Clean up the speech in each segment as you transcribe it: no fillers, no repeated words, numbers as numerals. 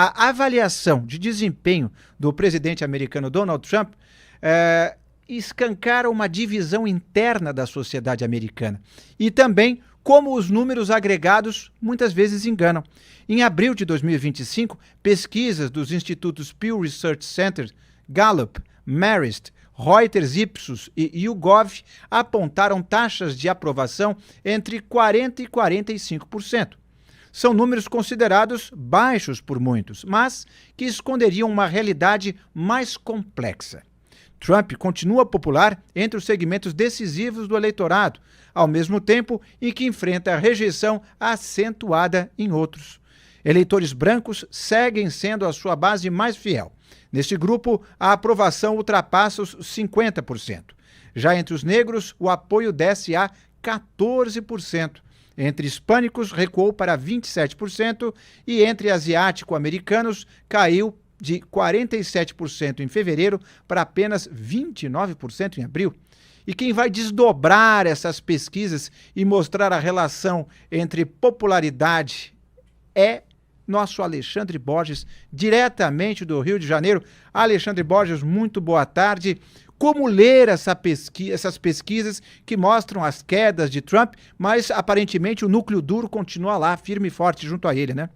a avaliação de desempenho do presidente americano Donald Trump escancara uma divisão interna da sociedade americana e também como os números agregados muitas vezes enganam. Em abril de 2025, pesquisas dos institutos Pew Research Center, Gallup, Marist, Reuters, Ipsos e YouGov apontaram taxas de aprovação entre 40% e 45%. São números considerados baixos por muitos, mas que esconderiam uma realidade mais complexa. Trump continua popular entre os segmentos decisivos do eleitorado, ao mesmo tempo em que enfrenta a rejeição acentuada em outros. Eleitores brancos seguem sendo a sua base mais fiel. Neste grupo, a aprovação ultrapassa os 50%. Já entre os negros, o apoio desce a 14%. Entre hispânicos, recuou para 27% e entre asiático-americanos, caiu de 47% em fevereiro para apenas 29% em abril. E quem vai desdobrar essas pesquisas e mostrar a relação entre popularidade é nosso Alexandre Borges, diretamente do Rio de Janeiro. Alexandre Borges, muito boa tarde. Como ler essas pesquisas que mostram as quedas de Trump, mas aparentemente o núcleo duro continua lá, firme e forte junto a ele, né?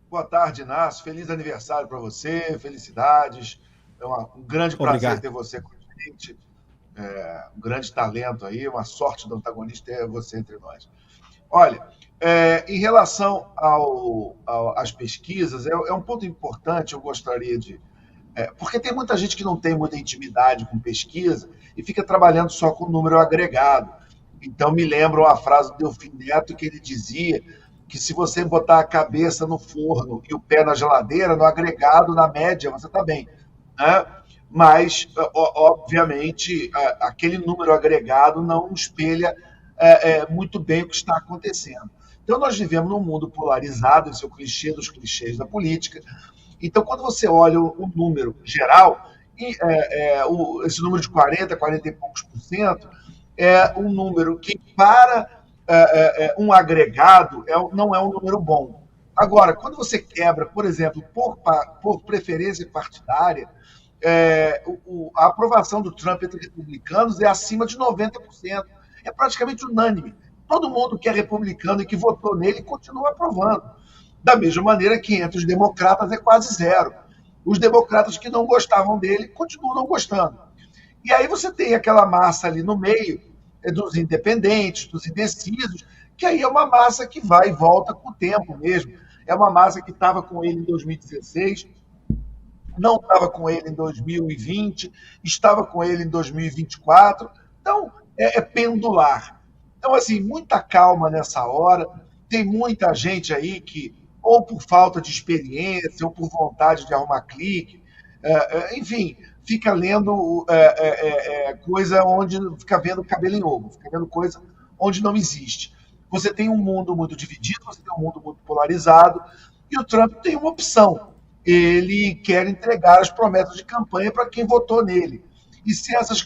Boa tarde, Inácio. Feliz aniversário para você, felicidades. É um grande prazer ter você com a gente. Um grande talento aí, uma sorte do antagonista ter você entre nós. Olha, em relação às pesquisas, é um ponto importante, eu gostaria de... porque tem muita gente que não tem muita intimidade com pesquisa e fica trabalhando só com número agregado. Então, me lembra uma frase do Delfim Neto que ele dizia que se você botar a cabeça no forno e o pé na geladeira, no agregado, na média, você está bem, né? Mas, obviamente, aquele número agregado não espelha muito bem o que está acontecendo. Então, nós vivemos num mundo polarizado, esse é o clichê dos clichês da política. Então, quando você olha o número geral, esse número de 40 e poucos por cento, é um número que, para um agregado, não é um número bom. Agora, quando você quebra, por exemplo, por preferência partidária, a aprovação do Trump entre republicanos é acima de 90%. É praticamente unânime. Todo mundo que é republicano e que votou nele continua aprovando. Da mesma maneira que entre os democratas é quase zero. Os democratas que não gostavam dele continuam não gostando. E aí você tem aquela massa ali no meio, dos independentes, dos indecisos, que aí é uma massa que vai e volta com o tempo mesmo. É uma massa que estava com ele em 2016, não estava com ele em 2020, estava com ele em 2024. Então, é pendular. Então, assim, muita calma nessa hora. Tem muita gente aí que, ou por falta de experiência, ou por vontade de arrumar clique, enfim, fica lendo coisa onde fica vendo cabelo em ovo, fica vendo coisa onde não existe. Você tem um mundo muito dividido, você tem um mundo muito polarizado, e o Trump tem uma opção. Ele quer entregar as promessas de campanha para quem votou nele. E se essas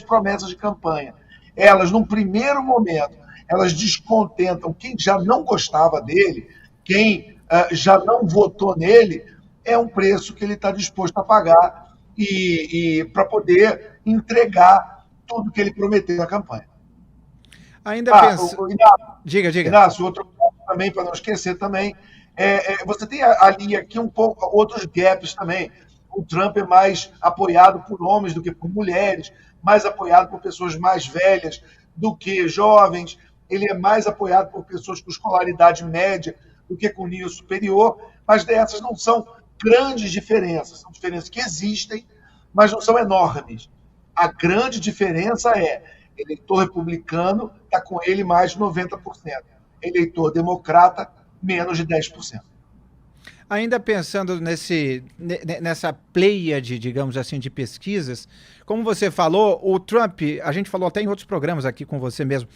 promessas de campanha, elas, num primeiro momento, elas descontentam quem já não gostava dele, quem já não votou nele, é um preço que ele está disposto a pagar e para poder entregar tudo que ele prometeu na campanha. Ainda Diga. Inácio, outro ponto também, para não esquecer também, você tem ali aqui um pouco outros gaps também. O Trump é mais apoiado por homens do que por mulheres, mais apoiado por pessoas mais velhas do que jovens, ele é mais apoiado por pessoas com escolaridade média do que com nível superior, mas dessas não são grandes diferenças, são diferenças que existem, mas não são enormes. A grande diferença é eleitor republicano está com ele mais de 90%, eleitor democrata menos de 10%. Ainda pensando nessa pleiade, digamos assim, de pesquisas, como você falou, o Trump, a gente falou até em outros programas aqui com você mesmo,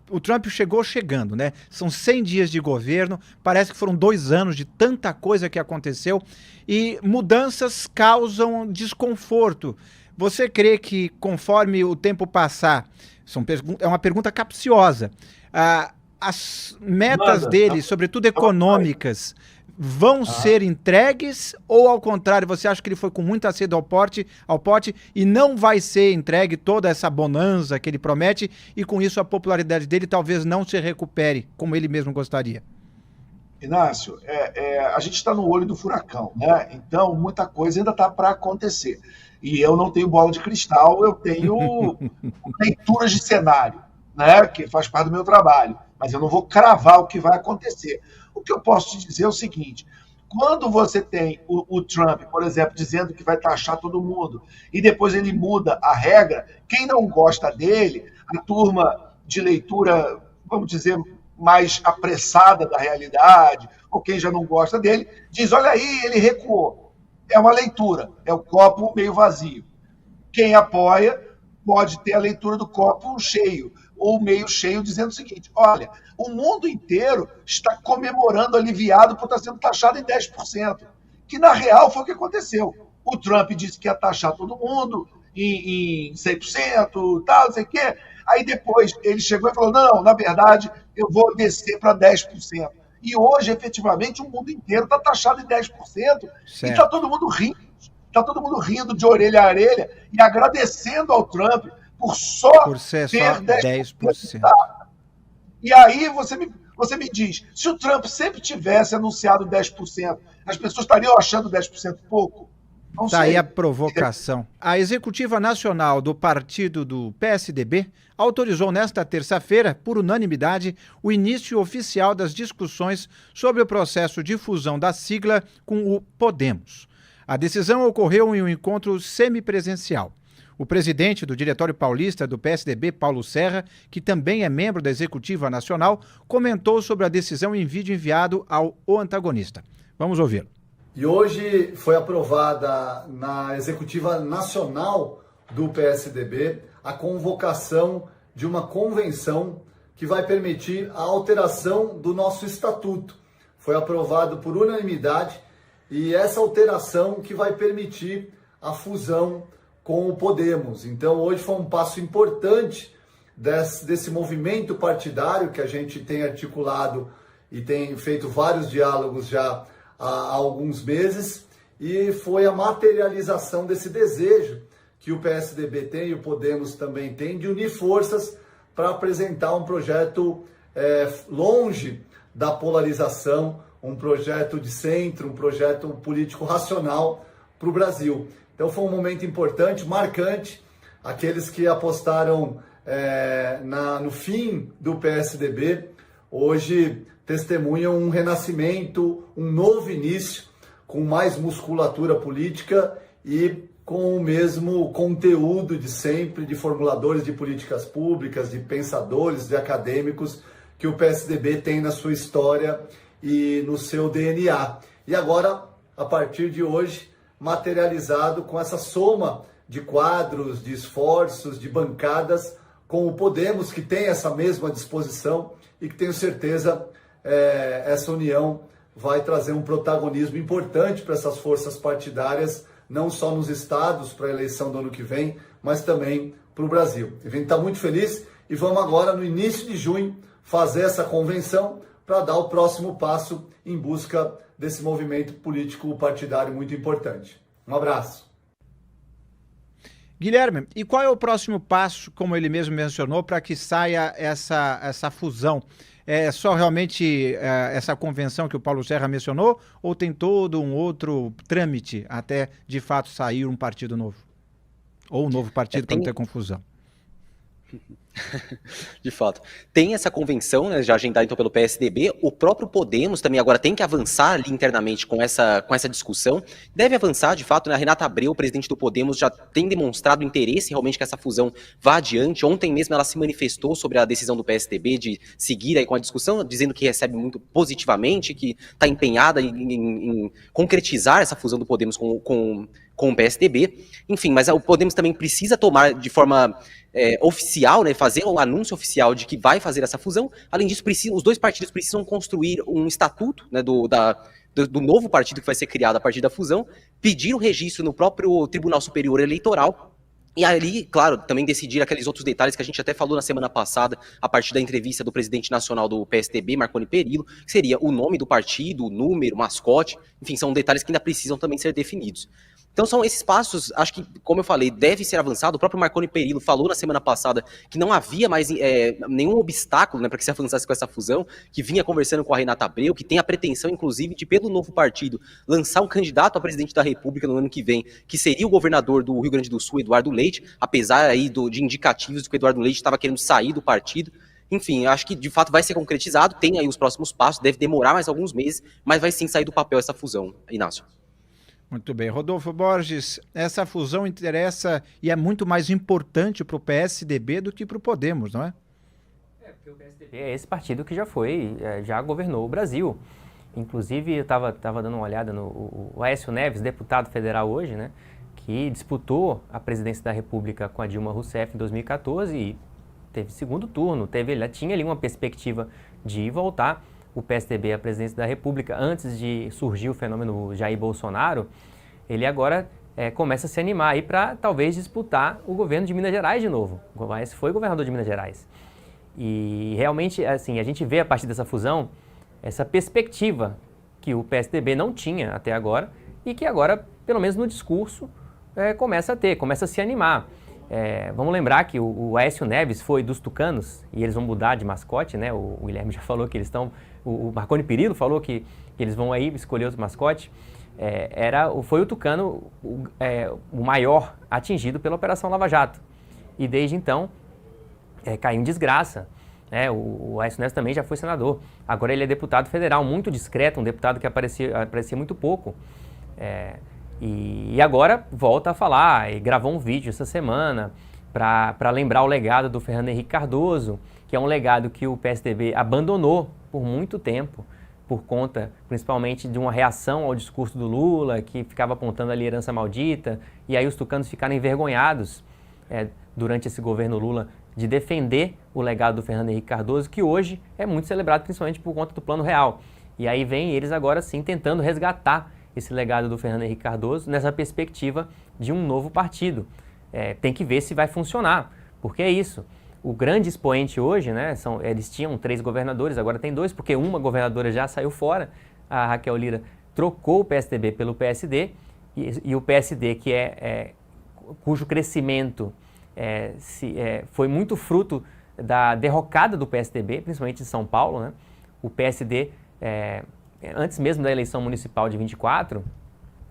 o Trump chegou chegando, né? São 100 dias de governo, parece que foram 2 anos de tanta coisa que aconteceu e mudanças causam desconforto. Você crê que conforme o tempo passar, é uma pergunta capciosa, as metas dele, sobretudo econômicas, vão ser entregues, ou ao contrário, você acha que ele foi com muita sede ao pote e não vai ser entregue toda essa bonança que ele promete, e com isso a popularidade dele talvez não se recupere como ele mesmo gostaria? Inácio, a gente está no olho do furacão, né? Então muita coisa ainda está para acontecer. E eu não tenho bola de cristal, eu tenho leituras de cenário, né? Que faz parte do meu trabalho, mas eu não vou cravar o que vai acontecer. O que eu posso te dizer é o seguinte: quando você tem o Trump, por exemplo, dizendo que vai taxar todo mundo, e depois ele muda a regra, quem não gosta dele, a turma de leitura, vamos dizer, mais apressada da realidade, ou quem já não gosta dele, diz: olha aí, ele recuou. É uma leitura, é o copo meio vazio. Quem apoia pode ter a leitura do copo cheio, ou meio cheio, dizendo o seguinte: olha, o mundo inteiro está comemorando, aliviado por estar sendo taxado em 10%, que na real foi o que aconteceu. O Trump disse que ia taxar todo mundo em 100%, tal, não sei o quê. Aí depois ele chegou e falou: não, na verdade, eu vou descer para 10%. E hoje, efetivamente, o mundo inteiro está taxado em 10%, certo. E está todo mundo rindo. Está todo mundo rindo de orelha a orelha e agradecendo ao Trump por ser ter só 10%. E aí você me diz, se o Trump sempre tivesse anunciado 10%, as pessoas estariam achando 10% pouco? Não sei. Tá aí a provocação. A Executiva Nacional do Partido do PSDB autorizou nesta terça-feira, por unanimidade, o início oficial das discussões sobre o processo de fusão da sigla com o Podemos. A decisão ocorreu em um encontro semipresencial. O presidente do Diretório Paulista do PSDB, Paulo Serra, que também é membro da Executiva Nacional, comentou sobre a decisão em vídeo enviado ao O Antagonista. Vamos ouvi-lo. E hoje foi aprovada na Executiva Nacional do PSDB a convocação de uma convenção que vai permitir a alteração do nosso estatuto. Foi aprovado por unanimidade e essa alteração que vai permitir a fusão com o Podemos. Então hoje foi um passo importante desse movimento partidário que a gente tem articulado e tem feito vários diálogos já há alguns meses, e foi a materialização desse desejo que o PSDB tem e o Podemos também tem de unir forças para apresentar um projeto longe da polarização, um projeto de centro, um projeto político racional para o Brasil. Então foi um momento importante, marcante. Aqueles que apostaram no fim do PSDB, hoje testemunham um renascimento, um novo início, com mais musculatura política e com o mesmo conteúdo de sempre, de formuladores de políticas públicas, de pensadores, de acadêmicos, que o PSDB tem na sua história e no seu DNA. E agora, a partir de hoje, materializado com essa soma de quadros, de esforços, de bancadas, com o Podemos, que tem essa mesma disposição e que tenho certeza essa união vai trazer um protagonismo importante para essas forças partidárias, não só nos estados para a eleição do ano que vem, mas também para o Brasil. A gente está muito feliz e vamos agora, no início de junho, fazer essa convenção para dar o próximo passo em busca desse movimento político partidário muito importante. Um abraço. Guilherme, e qual é o próximo passo, como ele mesmo mencionou, para que saia essa fusão? É só realmente essa convenção que o Paulo Serra mencionou, ou tem todo um outro trâmite até, de fato, sair um partido novo? Ou um novo partido para não ter confusão? De fato. Tem essa convenção, né, já agendada então pelo PSDB, o próprio Podemos também agora tem que avançar ali internamente com essa discussão, deve avançar de fato, né, a Renata Abreu, presidente do Podemos, já tem demonstrado interesse realmente que essa fusão vá adiante. Ontem mesmo ela se manifestou sobre a decisão do PSDB de seguir aí com a discussão, dizendo que recebe muito positivamente, que está empenhada em concretizar essa fusão do Podemos com o PSDB, enfim, mas o Podemos também precisa tomar de forma oficial, né, fazer um anúncio oficial de que vai fazer essa fusão. Além disso, os dois partidos precisam construir um estatuto, né, do novo partido que vai ser criado a partir da fusão, pedir o registro no próprio Tribunal Superior Eleitoral E ali, claro, também decidir aqueles outros detalhes que a gente até falou na semana passada, a partir da entrevista do presidente nacional do PSDB, Marconi Perillo, que seria o nome do partido, o número, o mascote, enfim, são detalhes que ainda precisam também ser definidos. Então são esses passos, acho que, como eu falei, deve ser avançado. O próprio Marconi Perillo falou na semana passada que não havia mais nenhum obstáculo, né, para que se avançasse com essa fusão, que vinha conversando com a Renata Abreu, que tem a pretensão, inclusive, de, pelo novo partido, lançar um candidato a presidente da República no ano que vem, que seria o governador do Rio Grande do Sul, Eduardo Leite, apesar aí de indicativos de que o Eduardo Leite estava querendo sair do partido. Enfim, acho que de fato vai ser concretizado, tem aí os próximos passos, deve demorar mais alguns meses, mas vai sim sair do papel essa fusão, Inácio. Muito bem. Rodolfo Borges, essa fusão interessa e é muito mais importante para o PSDB do que para o Podemos, não é? Porque o PSDB é esse partido que já governou o Brasil. Inclusive, eu estava dando uma olhada no Aécio Neves, deputado federal hoje, né, que disputou a presidência da República com a Dilma Rousseff em 2014 e teve segundo turno, ele tinha ali uma perspectiva de voltar o PSDB à presidência da República. Antes de surgir o fenômeno Jair Bolsonaro, ele agora começa a se animar aí para talvez disputar o governo de Minas Gerais de novo. O Aécio foi governador de Minas Gerais. E realmente, assim, a gente vê a partir dessa fusão essa perspectiva que o PSDB não tinha até agora e que agora, pelo menos no discurso, começa a se animar. Vamos lembrar que o Aécio Neves foi dos tucanos e eles vão mudar de mascote, né? O Guilherme já falou que eles estão... O Marconi Perillo falou que eles vão aí escolher outro mascote. Foi o tucano o maior atingido pela Operação Lava Jato. E desde então caiu em desgraça. O Aécio Neves também já foi senador. Agora ele é deputado federal, muito discreto, um deputado que aparecia muito pouco. E agora volta a falar e gravou um vídeo essa semana para lembrar o legado do Fernando Henrique Cardoso, que é um legado que o PSDB abandonou por muito tempo, por conta principalmente de uma reação ao discurso do Lula, que ficava apontando ali herança maldita, e aí os tucanos ficaram envergonhados durante esse governo Lula de defender o legado do Fernando Henrique Cardoso, que hoje é muito celebrado principalmente por conta do Plano Real. E aí vem eles agora sim tentando resgatar esse legado do Fernando Henrique Cardoso nessa perspectiva de um novo partido. Tem que ver se vai funcionar, porque é isso. O grande expoente hoje, né, eles tinham 3 governadores, agora tem 2, porque uma governadora já saiu fora, a Raquel Lira trocou o PSDB pelo PSD, e o PSD, cujo crescimento foi muito fruto da derrocada do PSDB, principalmente em São Paulo, né? O PSD, antes mesmo da eleição municipal de 24,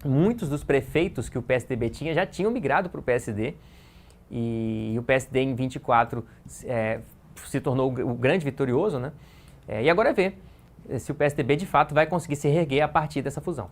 muitos dos prefeitos que o PSDB tinha já tinham migrado para o PSD, e o PSD em 24 se tornou o grande vitorioso, né? E agora é ver se o PSDB de fato vai conseguir se reerguer a partir dessa fusão.